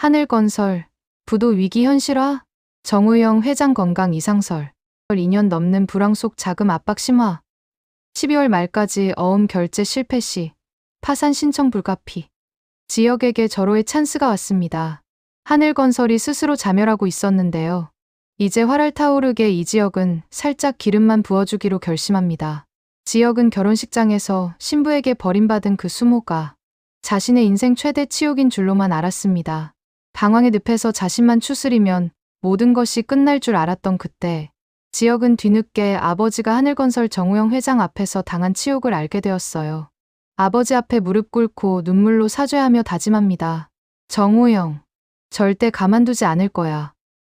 하늘건설, 부도 위기 현실화, 정우영 회장 건강 이상설, 2년 넘는 불황 속 자금 압박 심화, 12월 말까지 어음 결제 실패 시 파산 신청 불가피. 지역에게 절호의 찬스가 왔습니다. 하늘건설이 스스로 자멸하고 있었는데요. 이제 활활 타오르게 이 지역은 살짝 기름만 부어주기로 결심합니다. 지역은 결혼식장에서 신부에게 버림받은 그 수모가 자신의 인생 최대 치욕인 줄로만 알았습니다. 방황의 늪에서 자신만 추스리면 모든 것이 끝날 줄 알았던 그때, 지역은 뒤늦게 아버지가 하늘건설 정우영 회장 앞에서 당한 치욕을 알게 되었어요. 아버지 앞에 무릎 꿇고 눈물로 사죄하며 다짐합니다. 정우영, 절대 가만두지 않을 거야.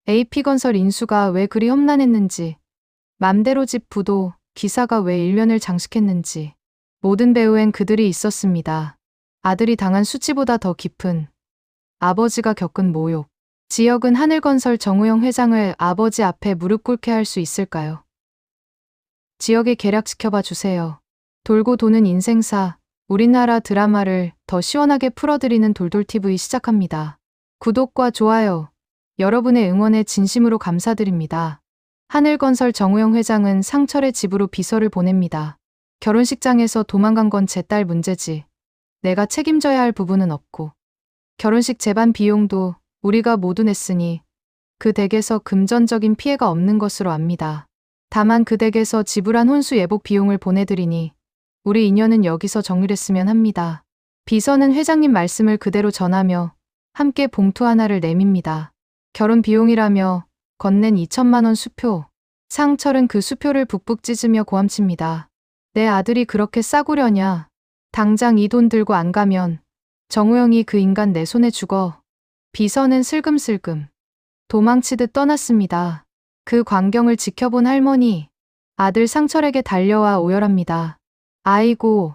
AP건설 인수가 왜 그리 험난했는지, 맘대로 집 부도, 기사가 왜 일면을 장식했는지, 모든 배후엔 그들이 있었습니다. 아들이 당한 수치보다 더 깊은, 아버지가 겪은 모욕. 지역은 하늘건설 정우영 회장을 아버지 앞에 무릎 꿇게 할 수 있을까요? 지역의 계략 지켜봐 주세요. 돌고 도는 인생사, 우리나라 드라마를 더 시원하게 풀어드리는 돌돌TV 시작합니다. 구독과 좋아요, 여러분의 응원에 진심으로 감사드립니다. 하늘건설 정우영 회장은 상철의 집으로 비서를 보냅니다. 결혼식장에서 도망간 건 제 딸 문제지. 내가 책임져야 할 부분은 없고. 결혼식 제반 비용도 우리가 모두 냈으니 그 댁에서 금전적인 피해가 없는 것으로 압니다. 다만 그 댁에서 지불한 혼수 예복 비용을 보내드리니 우리 인연은 여기서 정리됐으면 합니다. 비서는 회장님 말씀을 그대로 전하며 함께 봉투 하나를 내밉니다. 결혼 비용이라며 건넨 2천만 원 수표. 상철은 그 수표를 북북 찢으며 고함칩니다. 내 아들이 그렇게 싸구려냐. 당장 이 돈 들고 안 가면 정우영이 그 인간 내 손에 죽어. 비서는 슬금슬금 도망치듯 떠났습니다. 그 광경을 지켜본 할머니, 아들 상철에게 달려와 오열합니다. 아이고,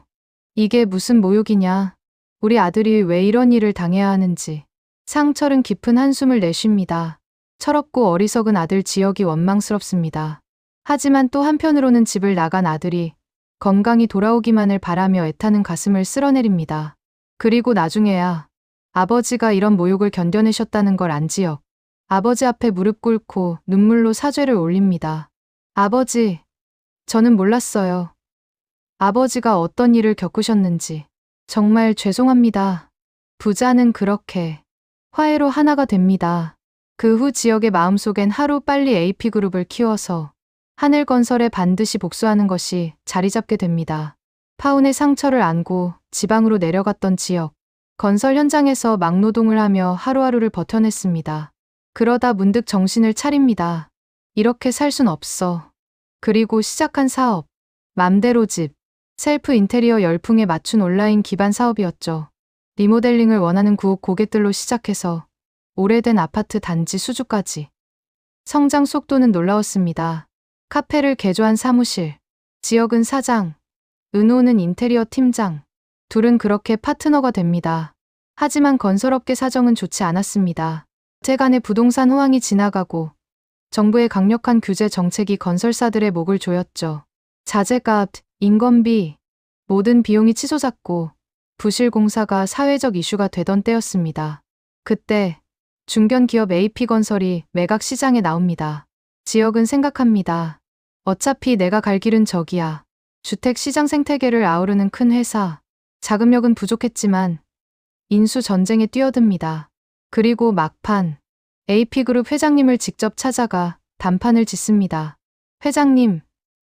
이게 무슨 모욕이냐. 우리 아들이 왜 이런 일을 당해야 하는지. 상철은 깊은 한숨을 내쉽니다. 철없고 어리석은 아들 지역이 원망스럽습니다. 하지만 또 한편으로는 집을 나간 아들이 건강히 돌아오기만을 바라며 애타는 가슴을 쓸어내립니다. 그리고 나중에야 아버지가 이런 모욕을 견뎌내셨다는 걸 안 지역. 아버지 앞에 무릎 꿇고 눈물로 사죄를 올립니다. 아버지, 저는 몰랐어요. 아버지가 어떤 일을 겪으셨는지. 정말 죄송합니다. 부자는 그렇게 화해로 하나가 됩니다. 그 후 지역의 마음속엔 하루 빨리 AP그룹을 키워서 하늘건설에 반드시 복수하는 것이 자리 잡게 됩니다. 파운의 상처를 안고 지방으로 내려갔던 지역. 건설 현장에서 막노동을 하며 하루하루를 버텨냈습니다. 그러다 문득 정신을 차립니다. 이렇게 살 순 없어. 그리고 시작한 사업. 맘대로 집. 셀프 인테리어 열풍에 맞춘 온라인 기반 사업이었죠. 리모델링을 원하는 구옥 고객들로 시작해서 오래된 아파트 단지 수주까지. 성장 속도는 놀라웠습니다. 카페를 개조한 사무실. 지역은 사장. 은호는 인테리어 팀장. 둘은 그렇게 파트너가 됩니다. 하지만 건설업계 사정은 좋지 않았습니다. 세간의 부동산 호황이 지나가고 정부의 강력한 규제 정책이 건설사들의 목을 조였죠. 자재값, 인건비, 모든 비용이 치솟았고 부실 공사가 사회적 이슈가 되던 때였습니다. 그때 중견기업 AP건설이 매각 시장에 나옵니다. 지역은 생각합니다. 어차피 내가 갈 길은 저기야. 주택 시장 생태계를 아우르는 큰 회사. 자금력은 부족했지만 인수 전쟁에 뛰어듭니다. 그리고 막판, AP그룹 회장님을 직접 찾아가 단판을 짓습니다. 회장님,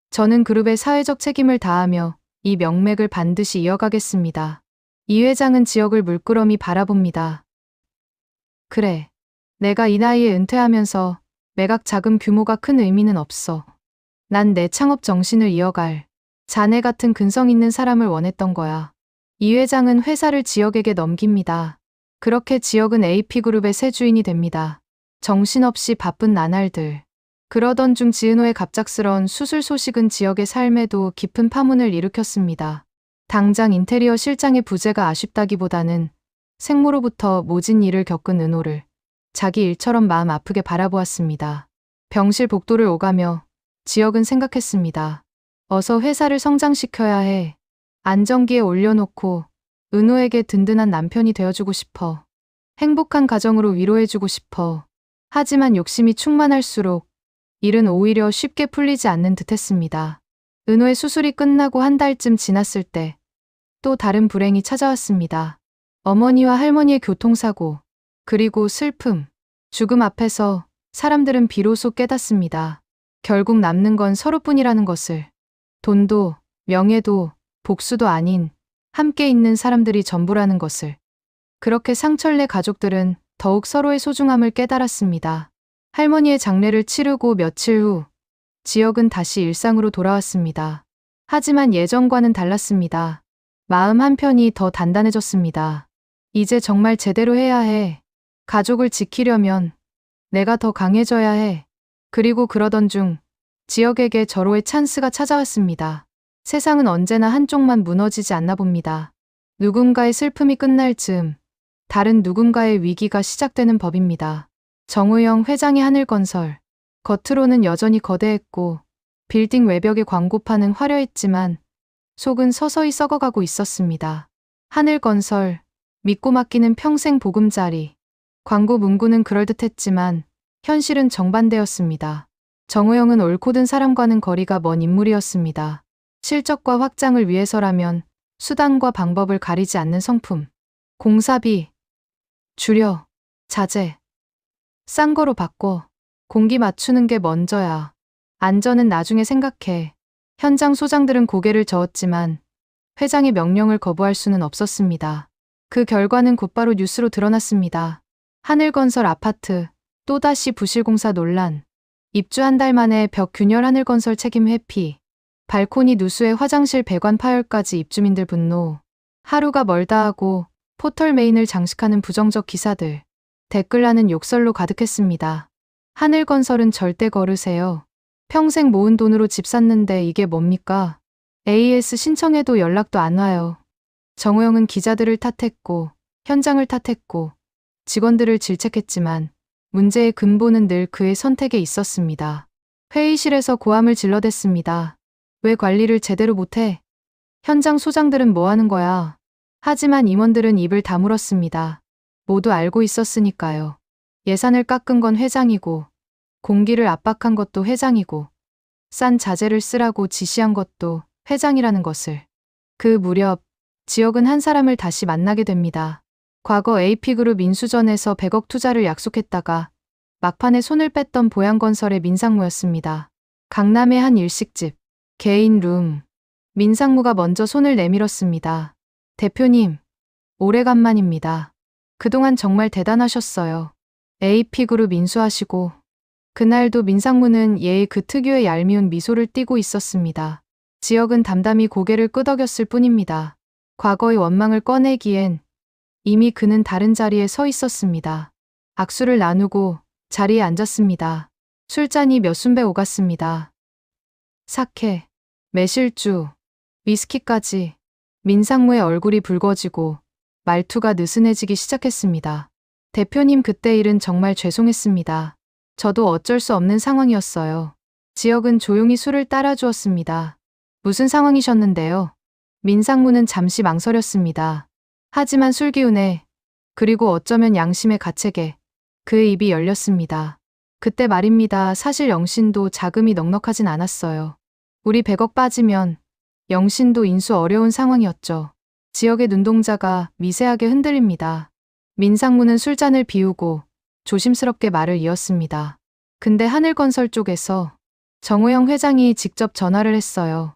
저는 그룹의 사회적 책임을 다하며 이 명맥을 반드시 이어가겠습니다. 이 회장은 지역을 물끄러미 바라봅니다. 그래, 내가 이 나이에 은퇴하면서 매각 자금 규모가 큰 의미는 없어. 난 내 창업 정신을 이어갈 자네 같은 근성 있는 사람을 원했던 거야. 이 회장은 회사를 지역에게 넘깁니다. 그렇게 지역은 AP그룹의 새 주인이 됩니다. 정신없이 바쁜 나날들. 그러던 중 지은호의 갑작스러운 수술 소식은 지역의 삶에도 깊은 파문을 일으켰습니다. 당장 인테리어 실장의 부재가 아쉽다기보다는 생모로부터 모진 일을 겪은 은호를 자기 일처럼 마음 아프게 바라보았습니다. 병실 복도를 오가며 지역은 생각했습니다. 어서 회사를 성장시켜야 해. 안정기에 올려놓고 은호에게 든든한 남편이 되어주고 싶어. 행복한 가정으로 위로해주고 싶어. 하지만 욕심이 충만할수록 일은 오히려 쉽게 풀리지 않는 듯 했습니다. 은호의 수술이 끝나고 한 달쯤 지났을 때 또 다른 불행이 찾아왔습니다. 어머니와 할머니의 교통사고, 그리고 슬픔, 죽음 앞에서 사람들은 비로소 깨닫습니다. 결국 남는 건 서로뿐이라는 것을. 돈도, 명예도, 복수도 아닌 함께 있는 사람들이 전부라는 것을. 그렇게 상처를 내 가족들은 더욱 서로의 소중함을 깨달았습니다. 할머니의 장례를 치르고 며칠 후 지역은 다시 일상으로 돌아왔습니다. 하지만 예전과는 달랐습니다. 마음 한편이 더 단단해졌습니다. 이제 정말 제대로 해야 해. 가족을 지키려면 내가 더 강해져야 해. 그리고 그러던 중 지역에게 절호의 찬스가 찾아왔습니다. 세상은 언제나 한쪽만 무너지지 않나 봅니다. 누군가의 슬픔이 끝날 즈음 다른 누군가의 위기가 시작되는 법입니다. 정우영 회장의 하늘건설. 겉으로는 여전히 거대했고 빌딩 외벽의 광고판은 화려했지만 속은 서서히 썩어가고 있었습니다. 하늘건설, 믿고 맡기는 평생 보금자리. 광고 문구는 그럴듯했지만 현실은 정반대였습니다. 정우영은 옳고 든 사람과는 거리가 먼 인물이었습니다. 실적과 확장을 위해서라면 수단과 방법을 가리지 않는 성품. 공사비 줄여, 자재 싼 거로 바꿔. 공기 맞추는 게 먼저야. 안전은 나중에 생각해. 현장 소장들은 고개를 저었지만 회장의 명령을 거부할 수는 없었습니다. 그 결과는 곧바로 뉴스로 드러났습니다. 하늘건설 아파트, 또다시 부실공사 논란. 입주 한 달 만에 벽 균열 하늘건설 책임 회피. 발코니 누수에 화장실 배관 파열까지 입주민들 분노. 하루가 멀다 하고 포털 메인을 장식하는 부정적 기사들. 댓글란은 욕설로 가득했습니다. 하늘건설은 절대 거르세요. 평생 모은 돈으로 집 샀는데 이게 뭡니까? AS 신청해도 연락도 안 와요. 정우영은 기자들을 탓했고 현장을 탓했고 직원들을 질책했지만 문제의 근본은 늘 그의 선택에 있었습니다. 회의실에서 고함을 질러댔습니다. 왜 관리를 제대로 못해? 현장 소장들은 뭐 하는 거야? 하지만 임원들은 입을 다물었습니다. 모두 알고 있었으니까요. 예산을 깎은 건 회장이고 공기를 압박한 것도 회장이고 싼 자재를 쓰라고 지시한 것도 회장이라는 것을. 그 무렵 지역은 한 사람을 다시 만나게 됩니다. 과거 AP그룹 인수전에서 100억 투자를 약속했다가 막판에 손을 뺐던 보양건설의 민상무였습니다. 강남의 한 일식집, 개인 룸. 민상무가 먼저 손을 내밀었습니다. 대표님, 오래간만입니다. 그동안 정말 대단하셨어요. AP그룹 인수하시고. 그날도 민상무는 예의 그 특유의 얄미운 미소를 띠고 있었습니다. 지역은 담담히 고개를 끄덕였을 뿐입니다. 과거의 원망을 꺼내기엔 이미 그는 다른 자리에 서 있었습니다. 악수를 나누고 자리에 앉았습니다. 술잔이 몇 순배 오갔습니다. 사케, 매실주, 위스키까지. 민상무의 얼굴이 붉어지고 말투가 느슨해지기 시작했습니다. 대표님, 그때 일은 정말 죄송했습니다. 저도 어쩔 수 없는 상황이었어요. 지역은 조용히 술을 따라주었습니다. 무슨 상황이셨는데요? 민상무는 잠시 망설였습니다. 하지만 술 기운에, 그리고 어쩌면 양심의 가책에 그의 입이 열렸습니다. 그때 말입니다. 사실 영신도 자금이 넉넉하진 않았어요. 우리 100억 빠지면 영신도 인수 어려운 상황이었죠. 지역의 눈동자가 미세하게 흔들립니다. 민상무는 술잔을 비우고 조심스럽게 말을 이었습니다. 근데 하늘건설 쪽에서 정우영 회장이 직접 전화를 했어요.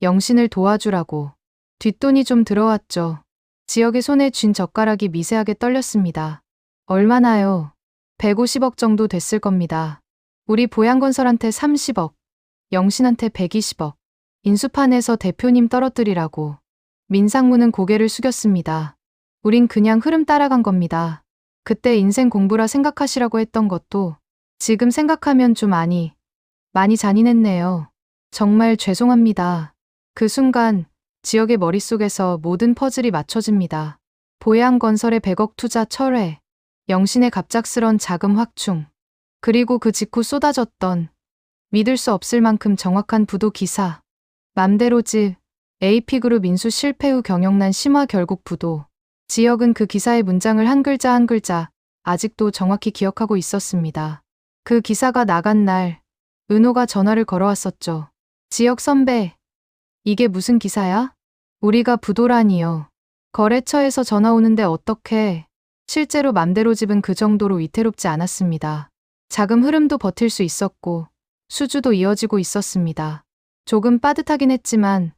영신을 도와주라고. 뒷돈이 좀 들어왔죠. 지역의 손에 쥔 젓가락이 미세하게 떨렸습니다. 얼마나요? 150억 정도 됐을 겁니다. 우리 보양건설한테 30억, 영신한테 120억. 인수판에서 대표님 떨어뜨리라고. 민상무는 고개를 숙였습니다. 우린 그냥 흐름 따라간 겁니다. 그때 인생 공부라 생각하시라고 했던 것도 지금 생각하면 좀 많이 잔인했네요. 정말 죄송합니다. 그 순간 지역의 머릿속에서 모든 퍼즐이 맞춰집니다. 보양건설의 100억 투자 철회, 영신의 갑작스런 자금 확충, 그리고 그 직후 쏟아졌던 믿을 수 없을 만큼 정확한 부도 기사. 맘대로 집, AP그룹 인수 실패 후 경영난 심화 결국 부도. 지역은 그 기사의 문장을 한 글자 한 글자 아직도 정확히 기억하고 있었습니다. 그 기사가 나간 날 은호가 전화를 걸어왔었죠. 지역 선배, 이게 무슨 기사야? 우리가 부도라니요. 거래처에서 전화 오는데 어떡해. 실제로 맘대로 집은 그 정도로 위태롭지 않았습니다. 자금 흐름도 버틸 수 있었고 수주도 이어지고 있었습니다. 조금 빠듯하긴 했지만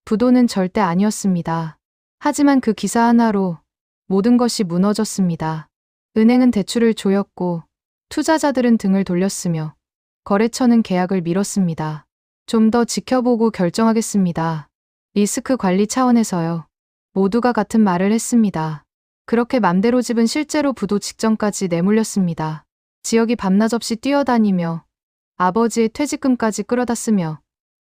부도는 절대 아니었습니다. 하지만 그 기사 하나로 모든 것이 무너졌습니다. 은행은 대출을 조였고 투자자들은 등을 돌렸으며 거래처는 계약을 미뤘습니다. 좀 더 지켜보고 결정하겠습니다. 리스크 관리 차원에서요. 모두가 같은 말을 했습니다. 그렇게 맘대로 집은 실제로 부도 직전까지 내몰렸습니다. 지역이 밤낮 없이 뛰어다니며 아버지의 퇴직금까지 끌어다 쓰며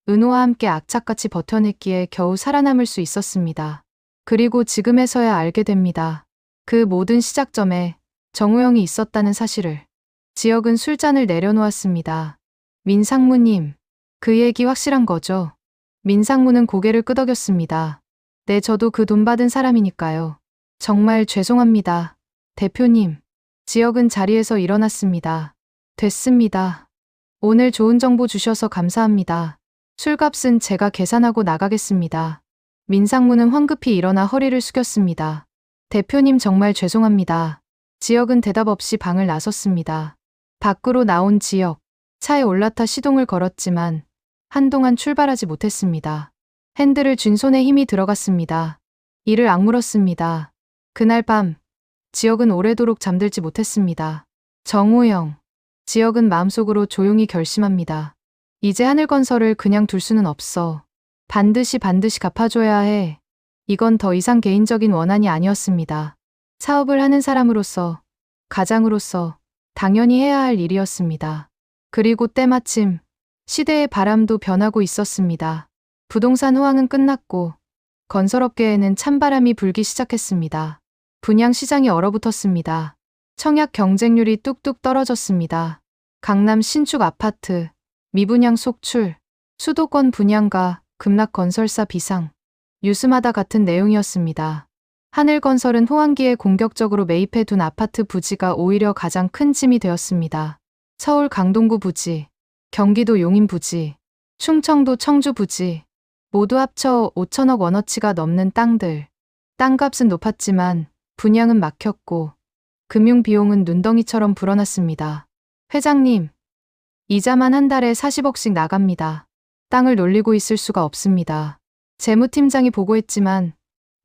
은호와 함께 악착같이 버텨냈기에 겨우 살아남을 수 있었습니다. 그리고 지금에서야 알게 됩니다. 그 모든 시작점에 정우영이 있었다는 사실을. 지역은 술잔을 내려놓았습니다. 민상무님, 그 얘기 확실한 거죠? 민상무는 고개를 끄덕였습니다. 네, 저도 그 돈 받은 사람이니까요. 정말 죄송합니다. 대표님. 지역은 자리에서 일어났습니다. 됐습니다. 오늘 좋은 정보 주셔서 감사합니다. 술값은 제가 계산하고 나가겠습니다. 민상무는 황급히 일어나 허리를 숙였습니다. 대표님 정말 죄송합니다. 지역은 대답 없이 방을 나섰습니다. 밖으로 나온 지역, 차에 올라타 시동을 걸었지만 한동안 출발하지 못했습니다. 핸들을 쥔 손에 힘이 들어갔습니다. 이를 악물었습니다. 그날 밤, 지역은 오래도록 잠들지 못했습니다. 정우영. 지역은 마음속으로 조용히 결심합니다. 이제 하늘건설을 그냥 둘 수는 없어. 반드시 갚아줘야 해. 이건 더 이상 개인적인 원한이 아니었습니다. 사업을 하는 사람으로서, 가장으로서 당연히 해야 할 일이었습니다. 그리고 때마침 시대의 바람도 변하고 있었습니다. 부동산 호황은 끝났고 건설업계에는 찬바람이 불기 시작했습니다. 분양 시장이 얼어붙었습니다. 청약 경쟁률이 뚝뚝 떨어졌습니다. 강남 신축 아파트, 미분양 속출, 수도권 분양가, 급락 건설사 비상, 뉴스마다 같은 내용이었습니다. 하늘건설은 호황기에 공격적으로 매입해 둔 아파트 부지가 오히려 가장 큰 짐이 되었습니다. 서울 강동구 부지, 경기도 용인 부지, 충청도 청주 부지, 모두 합쳐 5천억 원어치가 넘는 땅들. 땅값은 높았지만 분양은 막혔고 금융 비용은 눈덩이처럼 불어났습니다. 회장님, 이자만 한 달에 40억씩 나갑니다. 땅을 놀리고 있을 수가 없습니다. 재무팀장이 보고했지만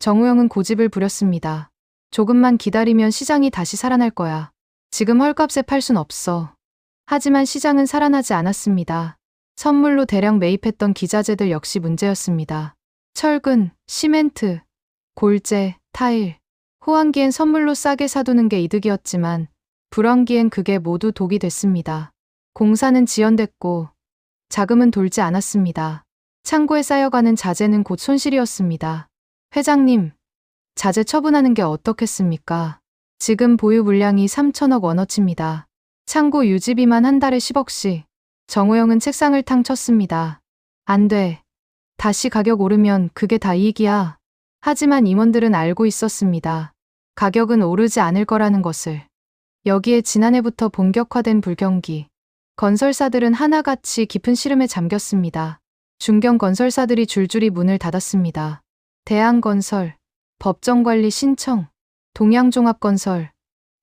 정우영은 고집을 부렸습니다. 조금만 기다리면 시장이 다시 살아날 거야. 지금 헐값에 팔 순 없어. 하지만 시장은 살아나지 않았습니다. 선물로 대량 매입했던 기자재들 역시 문제였습니다. 철근, 시멘트, 골재, 타일. 호황기엔 선물로 싸게 사두는 게 이득이었지만 불황기엔 그게 모두 독이 됐습니다. 공사는 지연됐고 자금은 돌지 않았습니다. 창고에 쌓여가는 자재는 곧 손실이었습니다. 회장님, 자재 처분하는 게 어떻겠습니까? 지금 보유 물량이 3천억 원어치입니다. 창고 유지비만 한 달에 10억씩. 정우영은 책상을 탕 쳤습니다. 안 돼. 다시 가격 오르면 그게 다 이익이야. 하지만 임원들은 알고 있었습니다. 가격은 오르지 않을 거라는 것을. 여기에 지난해부터 본격화된 불경기. 건설사들은 하나같이 깊은 시름에 잠겼습니다. 중견 건설사들이 줄줄이 문을 닫았습니다. 대한건설, 법정관리 신청, 동양종합건설,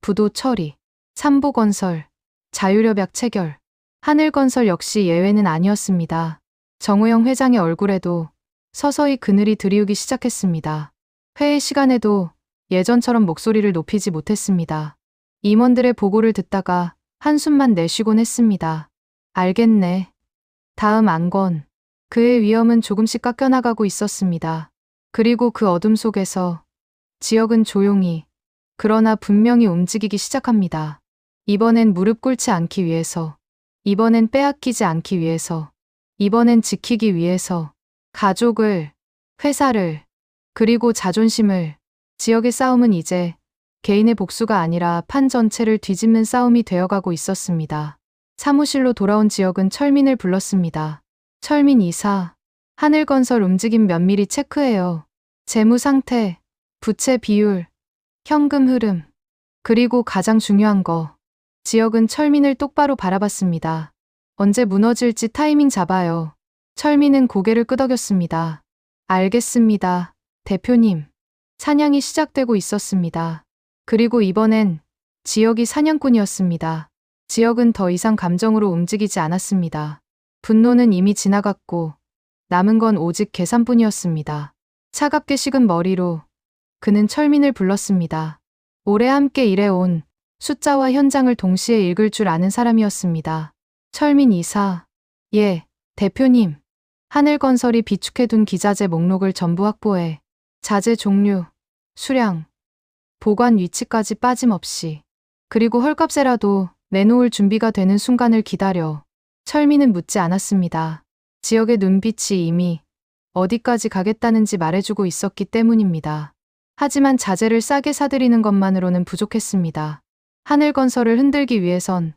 부도 처리, 삼보건설, 자유렵약 체결. 하늘건설 역시 예외는 아니었습니다. 정우영 회장의 얼굴에도 서서히 그늘이 드리우기 시작했습니다. 회의 시간에도 예전처럼 목소리를 높이지 못했습니다. 임원들의 보고를 듣다가 한숨만 내쉬곤 했습니다. 알겠네. 다음 안건. 그의 위험은 조금씩 깎여나가고 있었습니다. 그리고 그 어둠 속에서 지역은 조용히, 그러나 분명히 움직이기 시작합니다. 이번엔 무릎 꿇지 않기 위해서, 이번엔 빼앗기지 않기 위해서, 이번엔 지키기 위해서, 가족을, 회사를, 그리고 자존심을. 지역의 싸움은 이제 개인의 복수가 아니라 판 전체를 뒤집는 싸움이 되어가고 있었습니다. 사무실로 돌아온 지역은 철민을 불렀습니다. 철민 이사, 하늘건설 움직임 면밀히 체크해요. 재무 상태, 부채 비율, 현금 흐름. 그리고 가장 중요한 거. 지역은 철민을 똑바로 바라봤습니다. 언제 무너질지 타이밍 잡아요. 철민은 고개를 끄덕였습니다. 알겠습니다, 대표님. 사냥이 시작되고 있었습니다. 그리고 이번엔 지역이 사냥꾼이었습니다. 지역은 더 이상 감정으로 움직이지 않았습니다. 분노는 이미 지나갔고 남은 건 오직 계산뿐이었습니다. 차갑게 식은 머리로 그는 철민을 불렀습니다. 오래 함께 일해온 숫자와 현장을 동시에 읽을 줄 아는 사람이었습니다. 철민 이사. 예, 대표님. 하늘건설이 비축해둔 기자재 목록을 전부 확보해 자재 종류, 수량, 보관 위치까지 빠짐없이. 그리고 헐값에라도 내놓을 준비가 되는 순간을 기다려. 철민은 묻지 않았습니다. 지역의 눈빛이 이미 어디까지 가겠다는지 말해주고 있었기 때문입니다. 하지만 자재를 싸게 사들이는 것만으로는 부족했습니다. 하늘건설을 흔들기 위해선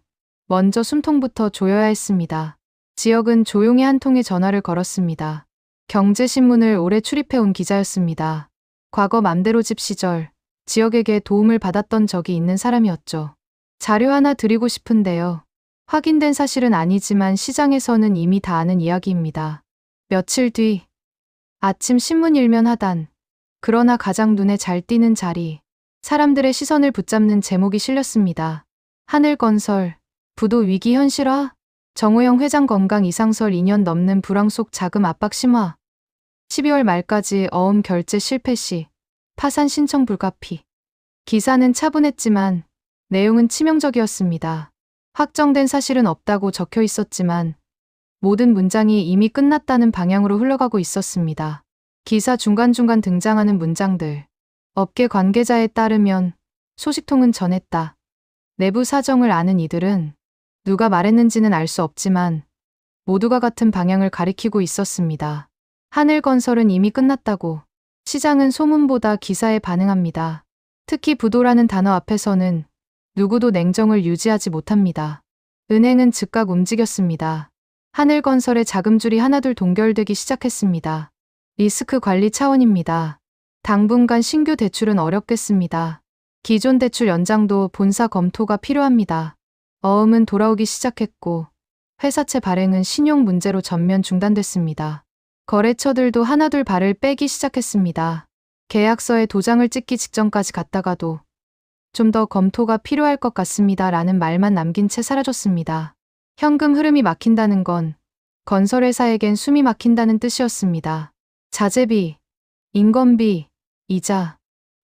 먼저 숨통부터 조여야 했습니다. 지역은 조용히 한 통의 전화를 걸었습니다. 경제신문을 오래 출입해온 기자였습니다. 과거 맘대로집 시절 지역에게 도움을 받았던 적이 있는 사람이었죠. 자료 하나 드리고 싶은데요. 확인된 사실은 아니지만 시장에서는 이미 다 아는 이야기입니다. 며칠 뒤 아침 신문 일면 하단. 그러나 가장 눈에 잘 띄는 자리. 사람들의 시선을 붙잡는 제목이 실렸습니다. 하늘건설, 부도 위기 현실화? 정우영 회장 건강 이상설 2년 넘는 불황 속 자금 압박 심화. 12월 말까지 어음 결제 실패 시 파산 신청 불가피. 기사는 차분했지만 내용은 치명적이었습니다. 확정된 사실은 없다고 적혀 있었지만 모든 문장이 이미 끝났다는 방향으로 흘러가고 있었습니다. 기사 중간중간 등장하는 문장들. 업계 관계자에 따르면 소식통은 전했다. 내부 사정을 아는 이들은 누가 말했는지는 알 수 없지만 모두가 같은 방향을 가리키고 있었습니다. 하늘건설은 이미 끝났다고. 시장은 소문보다 기사에 반응합니다. 특히 부도라는 단어 앞에서는 누구도 냉정을 유지하지 못합니다. 은행은 즉각 움직였습니다. 하늘건설의 자금줄이 하나둘 동결되기 시작했습니다. 리스크 관리 차원입니다. 당분간 신규 대출은 어렵겠습니다. 기존 대출 연장도 본사 검토가 필요합니다. 어음은 돌아오기 시작했고 회사채 발행은 신용 문제로 전면 중단됐습니다. 거래처들도 하나둘 발을 빼기 시작했습니다. 계약서에 도장을 찍기 직전까지 갔다가도 좀 더 검토가 필요할 것 같습니다. 라는 말만 남긴 채 사라졌습니다. 현금 흐름이 막힌다는 건 건설회사에겐 숨이 막힌다는 뜻이었습니다. 자재비, 인건비, 이자,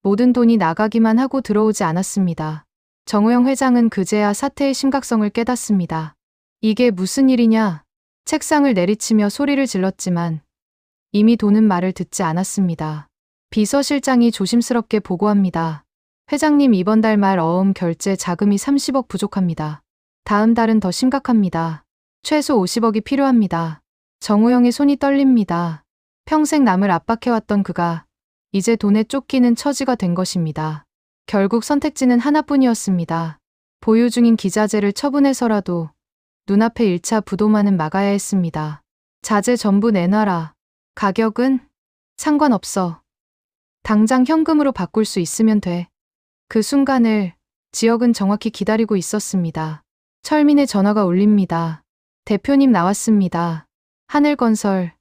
모든 돈이 나가기만 하고 들어오지 않았습니다. 정우영 회장은 그제야 사태의 심각성을 깨닫습니다. 이게 무슨 일이냐? 책상을 내리치며 소리를 질렀지만 이미 도는 말을 듣지 않았습니다. 비서실장이 조심스럽게 보고합니다. 회장님, 이번 달 말 어음 결제 자금이 30억 부족합니다. 다음 달은 더 심각합니다. 최소 50억이 필요합니다. 정우영의 손이 떨립니다. 평생 남을 압박해왔던 그가 이제 돈에 쫓기는 처지가 된 것입니다. 결국 선택지는 하나뿐이었습니다. 보유 중인 기자재를 처분해서라도 눈앞의 1차 부도만은 막아야 했습니다. 자재 전부 내놔라. 가격은? 상관없어. 당장 현금으로 바꿀 수 있으면 돼. 그 순간을 지역은 정확히 기다리고 있었습니다. 철민의 전화가 울립니다. 대표님 나왔습니다. 하늘건설,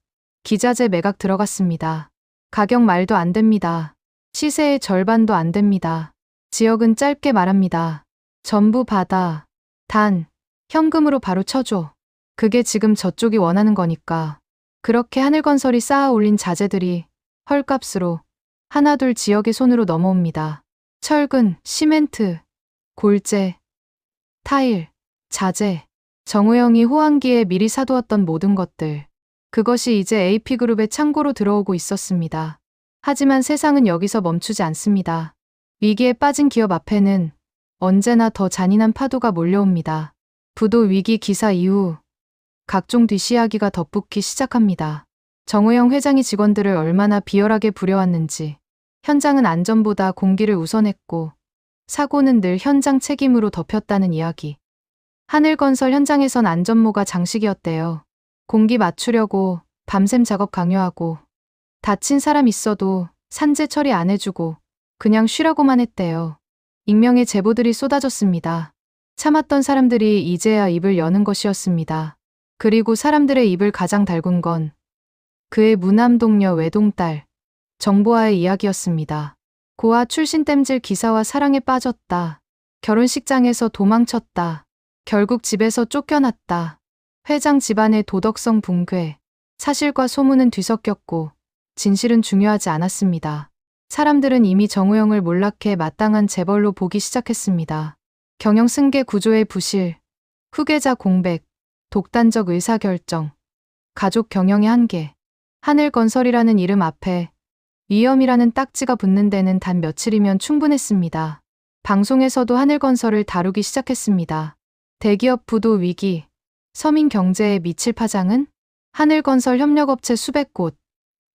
기자재 매각 들어갔습니다. 가격 말도 안 됩니다. 시세의 절반도 안 됩니다. 지역은 짧게 말합니다. 전부 받아. 단, 현금으로 바로 쳐줘. 그게 지금 저쪽이 원하는 거니까. 그렇게 하늘건설이 쌓아 올린 자재들이 헐값으로 하나둘 지역의 손으로 넘어옵니다. 철근, 시멘트, 골재, 타일, 자재. 정우영이 호황기에 미리 사두었던 모든 것들. 그것이 이제 AP그룹의 창고로 들어오고 있었습니다. 하지만 세상은 여기서 멈추지 않습니다. 위기에 빠진 기업 앞에는 언제나 더 잔인한 파도가 몰려옵니다. 부도 위기 기사 이후 각종 뒷이야기가 덧붙기 시작합니다. 정우영 회장이 직원들을 얼마나 비열하게 부려왔는지. 현장은 안전보다 공기를 우선했고 사고는 늘 현장 책임으로 덮였다는 이야기. 하늘건설 현장에선 안전모가 장식이었대요. 공기 맞추려고 밤샘 작업 강요하고 다친 사람 있어도 산재 처리 안 해주고 그냥 쉬라고만 했대요. 익명의 제보들이 쏟아졌습니다. 참았던 사람들이 이제야 입을 여는 것이었습니다. 그리고 사람들의 입을 가장 달군 건 그의 무남동녀 외동딸 정보아의 이야기였습니다. 고아 출신 땜질 기사와 사랑에 빠졌다. 결혼식장에서 도망쳤다. 결국 집에서 쫓겨났다. 회장 집안의 도덕성 붕괴. 사실과 소문은 뒤섞였고 진실은 중요하지 않았습니다. 사람들은 이미 정우영을 몰락해 마땅한 재벌로 보기 시작했습니다. 경영 승계 구조의 부실, 후계자 공백, 독단적 의사결정, 가족 경영의 한계, 하늘건설이라는 이름 앞에 위험이라는 딱지가 붙는 데는 단 며칠이면 충분했습니다. 방송에서도 하늘건설을 다루기 시작했습니다. 대기업 부도 위기, 서민 경제에 미칠 파장은? 하늘건설 협력업체 수백 곳,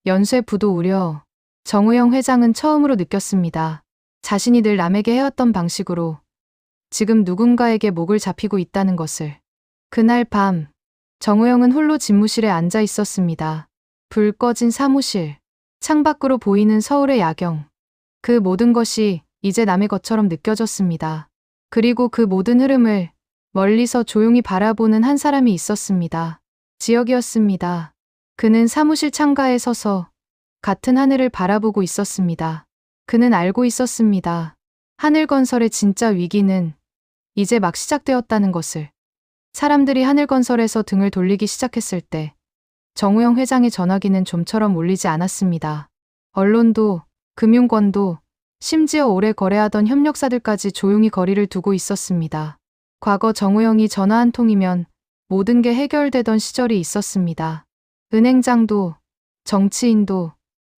연쇄 부도 우려. 정우영 회장은 처음으로 느꼈습니다. 자신이 늘 남에게 해왔던 방식으로 지금 누군가에게 목을 잡히고 있다는 것을. 그날 밤, 정우영은 홀로 집무실에 앉아 있었습니다. 불 꺼진 사무실, 창밖으로 보이는 서울의 야경. 그 모든 것이 이제 남의 것처럼 느껴졌습니다. 그리고 그 모든 흐름을 멀리서 조용히 바라보는 한 사람이 있었습니다. 지역이었습니다. 그는 사무실 창가에 서서 같은 하늘을 바라보고 있었습니다. 그는 알고 있었습니다. 하늘건설의 진짜 위기는 이제 막 시작되었다는 것을. 사람들이 하늘건설에서 등을 돌리기 시작했을 때 정우영 회장의 전화기는 좀처럼 울리지 않았습니다. 언론도, 금융권도, 심지어 오래 거래하던 협력사들까지 조용히 거리를 두고 있었습니다. 과거 정우영이 전화 한 통이면 모든 게 해결되던 시절이 있었습니다. 은행장도, 정치인도,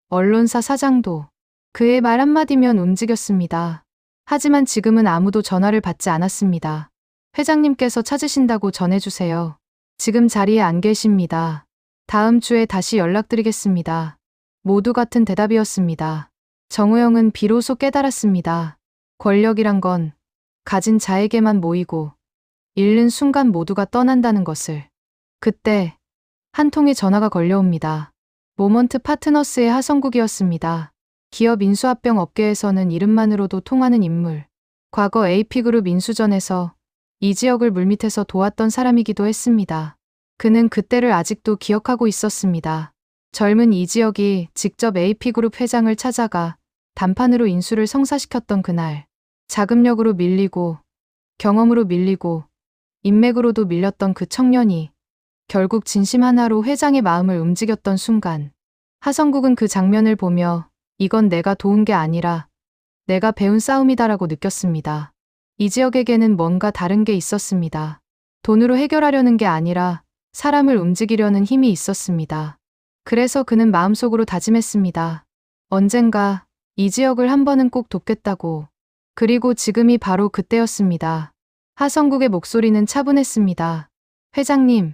언론사 사장도 그의 말 한마디면 움직였습니다. 하지만 지금은 아무도 전화를 받지 않았습니다. 회장님께서 찾으신다고 전해주세요. 지금 자리에 안 계십니다. 다음 주에 다시 연락드리겠습니다. 모두 같은 대답이었습니다. 정우영은 비로소 깨달았습니다. 권력이란 건 가진 자에게만 모이고 잃는 순간 모두가 떠난다는 것을. 그때 한 통의 전화가 걸려옵니다. 모먼트 파트너스의 하성국이었습니다. 기업 인수합병 업계에서는 이름만으로도 통하는 인물. 과거 AP그룹 인수전에서 이 지역을 물밑에서 도왔던 사람이기도 했습니다. 그는 그때를 아직도 기억하고 있었습니다. 젊은 이지혁이 직접 AP그룹 회장을 찾아가 단판으로 인수를 성사시켰던 그날. 자금력으로 밀리고 경험으로 밀리고 인맥으로도 밀렸던 그 청년이 결국 진심 하나로 회장의 마음을 움직였던 순간. 하성국은 그 장면을 보며 이건 내가 도운 게 아니라 내가 배운 싸움이다라고 느꼈습니다. 이지혁에게는 뭔가 다른 게 있었습니다. 돈으로 해결하려는 게 아니라 사람을 움직이려는 힘이 있었습니다. 그래서 그는 마음속으로 다짐했습니다. 언젠가 이지혁을 한 번은 꼭 돕겠다고. 그리고 지금이 바로 그때였습니다. 하성국의 목소리는 차분했습니다. 회장님,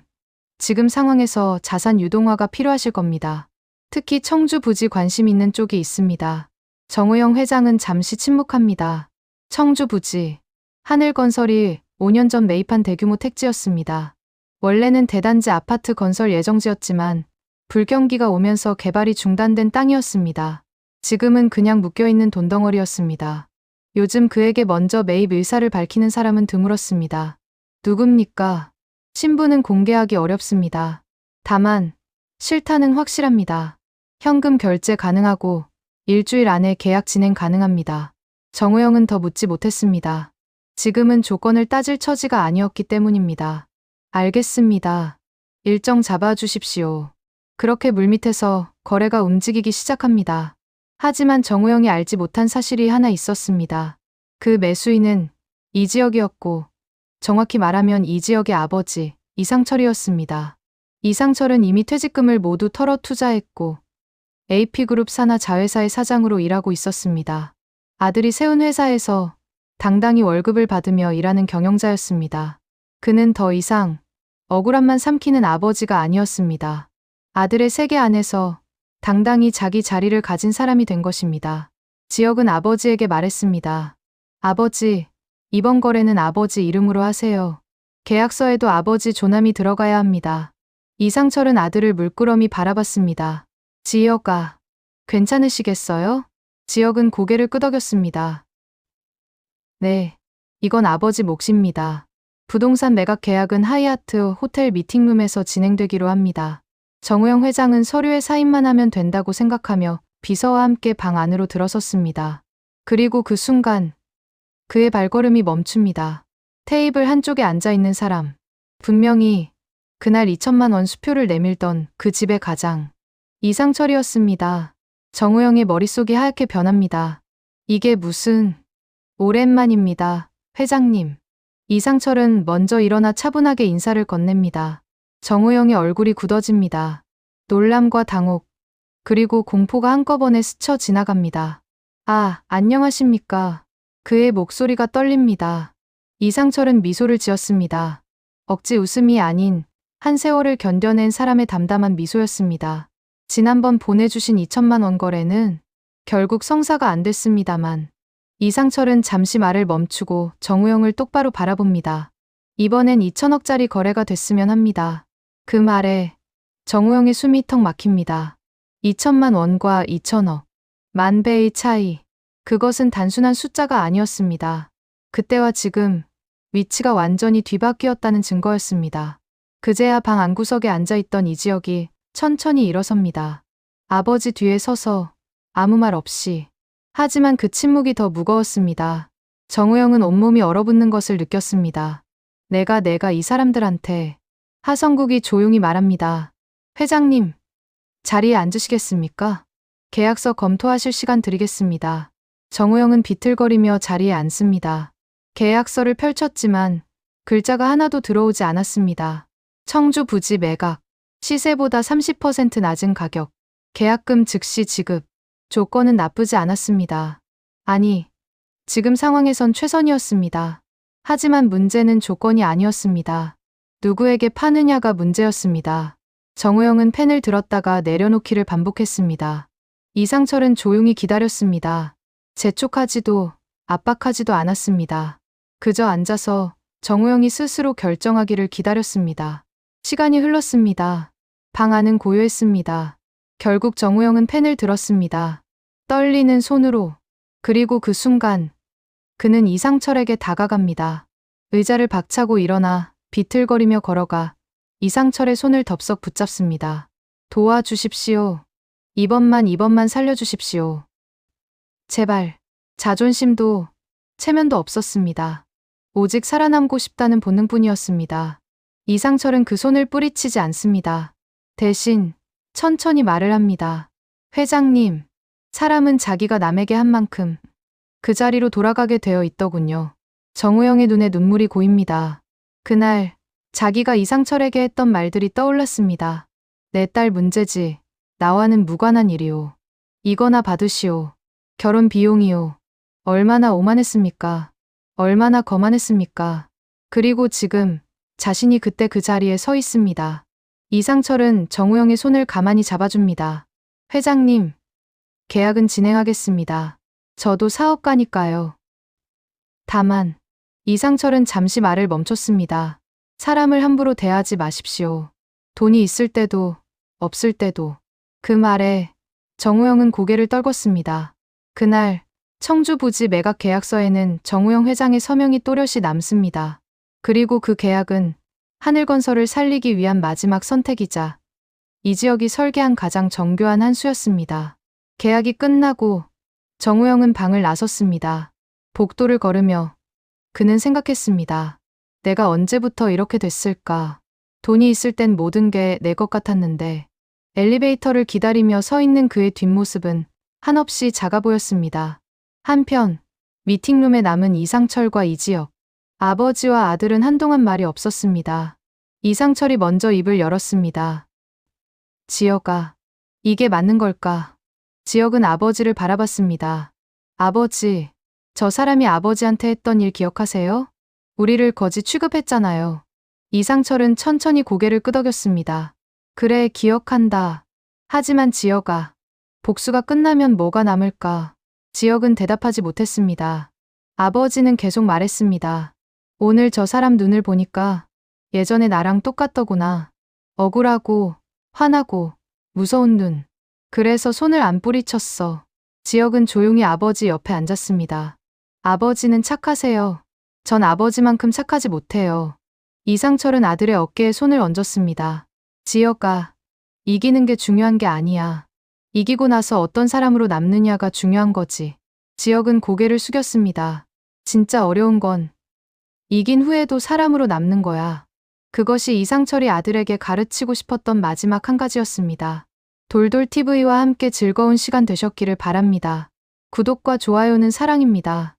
지금 상황에서 자산 유동화가 필요하실 겁니다. 특히 청주 부지 관심 있는 쪽이 있습니다. 정우영 회장은 잠시 침묵합니다. 청주 부지. 하늘건설이 5년 전 매입한 대규모 택지였습니다. 원래는 대단지 아파트 건설 예정지였지만 불경기가 오면서 개발이 중단된 땅이었습니다. 지금은 그냥 묶여있는 돈덩어리였습니다. 요즘 그에게 먼저 매입 의사를 밝히는 사람은 드물었습니다. 누굽니까? 신분은 공개하기 어렵습니다. 다만 실타는 확실합니다. 현금 결제 가능하고 일주일 안에 계약 진행 가능합니다. 정우영은 더 묻지 못했습니다. 지금은 조건을 따질 처지가 아니었기 때문입니다. 알겠습니다. 일정 잡아주십시오. 그렇게 물밑에서 거래가 움직이기 시작합니다. 하지만 정우영이 알지 못한 사실이 하나 있었습니다. 그 매수인은 이지혁이었고 정확히 말하면 이지혁의 아버지 이상철이었습니다. 이상철은 이미 퇴직금을 모두 털어 투자했고 AP그룹 산하 자회사의 사장으로 일하고 있었습니다. 아들이 세운 회사에서 당당히 월급을 받으며 일하는 경영자였습니다. 그는 더 이상 억울함만 삼키는 아버지가 아니었습니다. 아들의 세계 안에서 당당히 자기 자리를 가진 사람이 된 것입니다. 지혁은 아버지에게 말했습니다. 아버지, 이번 거래는 아버지 이름으로 하세요. 계약서에도 아버지 조남이 들어가야 합니다. 이상철은 아들을 물끄러미 바라봤습니다. 지혁아, 괜찮으시겠어요? 지역은 고개를 끄덕였습니다. 네, 이건 아버지 몫입니다. 부동산 매각 계약은 하이아트 호텔 미팅룸에서 진행되기로 합니다. 정우영 회장은 서류에 사인만 하면 된다고 생각하며 비서와 함께 방 안으로 들어섰습니다. 그리고 그 순간 그의 발걸음이 멈춥니다. 테이블 한쪽에 앉아있는 사람. 분명히 그날 2천만 원 수표를 내밀던 그 집의 가장. 이상철이었습니다. 정우영의 머릿속이 하얗게 변합니다. 이게 무슨... 오랜만입니다, 회장님. 이상철은 먼저 일어나 차분하게 인사를 건넵니다. 정우영의 얼굴이 굳어집니다. 놀람과 당혹, 그리고 공포가 한꺼번에 스쳐 지나갑니다. 아, 안녕하십니까. 그의 목소리가 떨립니다. 이상철은 미소를 지었습니다. 억지 웃음이 아닌 한 세월을 견뎌낸 사람의 담담한 미소였습니다. 지난번 보내주신 2천만 원 거래는 결국 성사가 안 됐습니다만 이상철은 잠시 말을 멈추고 정우영을 똑바로 바라봅니다. 이번엔 2천억짜리 거래가 됐으면 합니다. 그 말에 정우영의 숨이 턱 막힙니다. 2천만 원과 2천억. 만 배의 차이. 그것은 단순한 숫자가 아니었습니다. 그때와 지금 위치가 완전히 뒤바뀌었다는 증거였습니다. 그제야 방 안구석에 앉아있던 이지혁이 천천히 일어섭니다. 아버지 뒤에 서서 아무 말 없이. 하지만 그 침묵이 더 무거웠습니다. 정우영은 온몸이 얼어붙는 것을 느꼈습니다. 내가 이 사람들한테. 하성국이 조용히 말합니다. 회장님, 자리에 앉으시겠습니까? 계약서 검토하실 시간 드리겠습니다. 정우영은 비틀거리며 자리에 앉습니다. 계약서를 펼쳤지만 글자가 하나도 들어오지 않았습니다. 청주 부지 매각, 시세보다 30% 낮은 가격, 계약금 즉시 지급. 조건은 나쁘지 않았습니다. 아니, 지금 상황에선 최선이었습니다. 하지만 문제는 조건이 아니었습니다. 누구에게 파느냐가 문제였습니다. 정우영은 펜을 들었다가 내려놓기를 반복했습니다. 이상철은 조용히 기다렸습니다. 재촉하지도 압박하지도 않았습니다. 그저 앉아서 정우영이 스스로 결정하기를 기다렸습니다. 시간이 흘렀습니다. 방 안은 고요했습니다. 결국 정우영은 펜을 들었습니다. 떨리는 손으로. 그리고 그 순간 그는 이상철에게 다가갑니다. 의자를 박차고 일어나 비틀거리며 걸어가 이상철의 손을 덥석 붙잡습니다. 도와주십시오. 이번만 살려주십시오. 제발. 자존심도 체면도 없었습니다. 오직 살아남고 싶다는 본능뿐이었습니다. 이상철은 그 손을 뿌리치지 않습니다. 대신 천천히 말을 합니다. 회장님, 사람은 자기가 남에게 한 만큼 그 자리로 돌아가게 되어 있더군요. 정우영의 눈에 눈물이 고입니다. 그날 자기가 이상철에게 했던 말들이 떠올랐습니다. 내 딸 문제지. 나와는 무관한 일이오. 이거나 받으시오. 결혼 비용이오. 얼마나 오만했습니까? 얼마나 거만했습니까? 그리고 지금 자신이 그때 그 자리에 서 있습니다. 이상철은 정우영의 손을 가만히 잡아줍니다. 회장님, 계약은 진행하겠습니다. 저도 사업가니까요. 다만, 이상철은 잠시 말을 멈췄습니다. 사람을 함부로 대하지 마십시오. 돈이 있을 때도, 없을 때도. 그 말에 정우영은 고개를 떨궜습니다. 그날, 청주 부지 매각 계약서에는 정우영 회장의 서명이 또렷이 남습니다. 그리고 그 계약은 하늘건설을 살리기 위한 마지막 선택이자 이 지역이 설계한 가장 정교한 한 수였습니다. 계약이 끝나고 정우영은 방을 나섰습니다. 복도를 걸으며 그는 생각했습니다. 내가 언제부터 이렇게 됐을까? 돈이 있을 땐 모든 게 내 것 같았는데 엘리베이터를 기다리며 서 있는 그의 뒷모습은 한없이 작아 보였습니다. 한편 미팅룸에 남은 이상철과 이지혁. 아버지와 아들은 한동안 말이 없었습니다. 이상철이 먼저 입을 열었습니다. 지혁아, 이게 맞는 걸까? 지혁은 아버지를 바라봤습니다. 아버지, 저 사람이 아버지한테 했던 일 기억하세요? 우리를 거지 취급했잖아요. 이상철은 천천히 고개를 끄덕였습니다. 그래, 기억한다. 하지만 지혁아, 복수가 끝나면 뭐가 남을까? 지혁은 대답하지 못했습니다. 아버지는 계속 말했습니다. 오늘 저 사람 눈을 보니까 예전에 나랑 똑같더구나. 억울하고, 화나고, 무서운 눈. 그래서 손을 안 뿌리쳤어. 지혁은 조용히 아버지 옆에 앉았습니다. 아버지는 착하세요. 전 아버지만큼 착하지 못해요. 이상철은 아들의 어깨에 손을 얹었습니다. 지혁아, 이기는 게 중요한 게 아니야. 이기고 나서 어떤 사람으로 남느냐가 중요한 거지. 지혁은 고개를 숙였습니다. 진짜 어려운 건 이긴 후에도 사람으로 남는 거야. 그것이 이상철이 아들에게 가르치고 싶었던 마지막 한 가지였습니다. 돌돌TV와 함께 즐거운 시간 되셨기를 바랍니다. 구독과 좋아요는 사랑입니다.